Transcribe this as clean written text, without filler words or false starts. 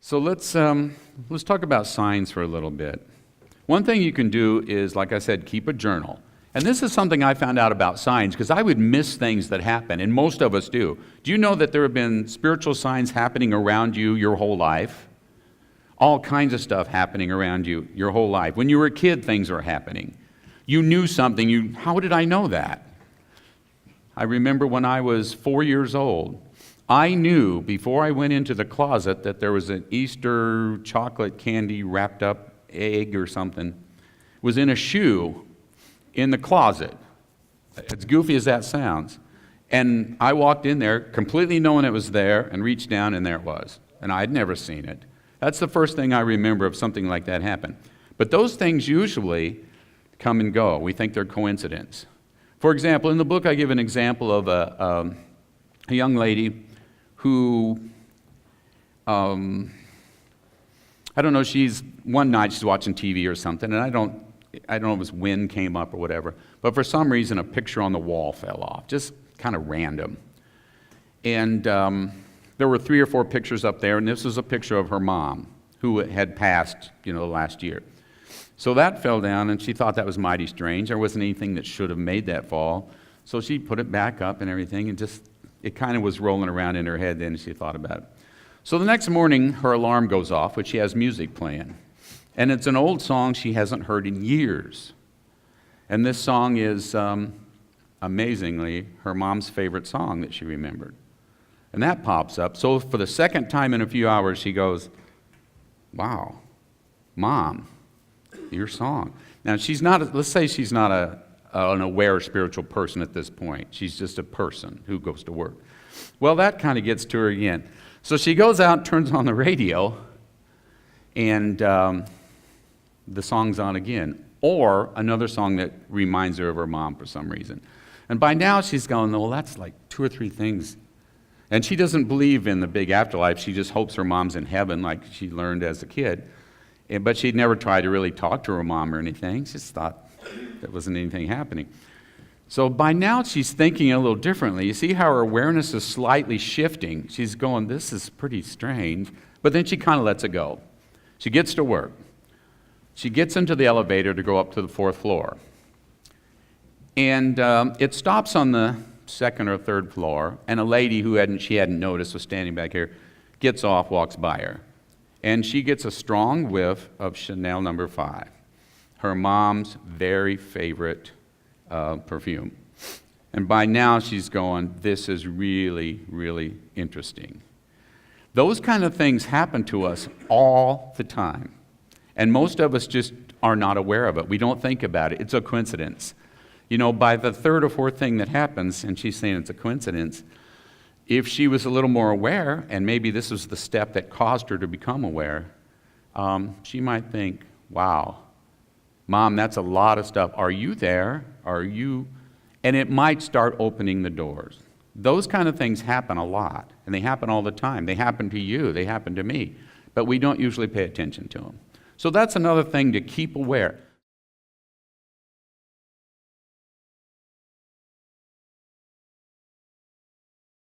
So let's talk about signs for a little bit. One thing you can do is, like I said, keep a journal. And this is something I found out about signs because I would miss things that happen, and most of us do. Do you know that there have been spiritual signs happening around you your whole life? All kinds of stuff happening around you your whole life. When you were a kid, things were happening. You knew something. How did I know that? I remember when I was 4 years old, I knew before I went into the closet that there was an Easter chocolate candy wrapped up egg or something was in a shoe in the closet. As goofy as that sounds. And I walked in there completely knowing it was there and reached down and there it was. And I'd never seen it. That's the first thing I remember of something like that happen. But those things usually come and go. We think they're coincidence. For example, in the book I give an example of a young lady who, I don't know, one night she's watching TV or something, and I don't know if it was wind came up or whatever, but for some reason a picture on the wall fell off, just kind of random. And there were 3 or 4 pictures up there, and this was a picture of her mom, who had passed, last year. So that fell down, and she thought that was mighty strange. There wasn't anything that should have made that fall. So she put it back up and everything, and it kind of was rolling around in her head then, and she thought about it. So the next morning, her alarm goes off, which she has music playing. And it's an old song she hasn't heard in years. And this song is, amazingly, her mom's favorite song that she remembered. And that pops up. So for the second time in a few hours, she goes, "Wow, Mom, your song." Now, let's say she's not an aware spiritual person at this point. She's just a person who goes to work. Well, that kind of gets to her again. So she goes out and turns on the radio, and the song's on again. Or another song that reminds her of her mom for some reason. And by now she's going, well, that's like 2 or 3 things. And she doesn't believe in the big afterlife. She just hopes her mom's in heaven like she learned as a kid. But she'd never tried to really talk to her mom or anything. She just thought there wasn't anything happening. So by now she's thinking a little differently. You see how her awareness is slightly shifting. She's going, this is pretty strange. But then she kind of lets it go. She gets to work. She gets into the elevator to go up to the 4th floor. And it stops on the 2nd or 3rd floor, and a lady she hadn't noticed was standing back here, gets off, walks by her. And she gets a strong whiff of Chanel No. 5, her mom's very favorite perfume. And by now she's going, this is really, really interesting. Those kind of things happen to us all the time. And most of us just are not aware of it. We don't think about it. It's a coincidence. By the 3rd or 4th thing that happens, and she's saying it's a coincidence, if she was a little more aware, and maybe this was the step that caused her to become aware, she might think, wow, Mom, that's a lot of stuff. Are you there? Are you? And it might start opening the doors. Those kind of things happen a lot, and they happen all the time. They happen to you. They happen to me. But we don't usually pay attention to them. So that's another thing to keep aware.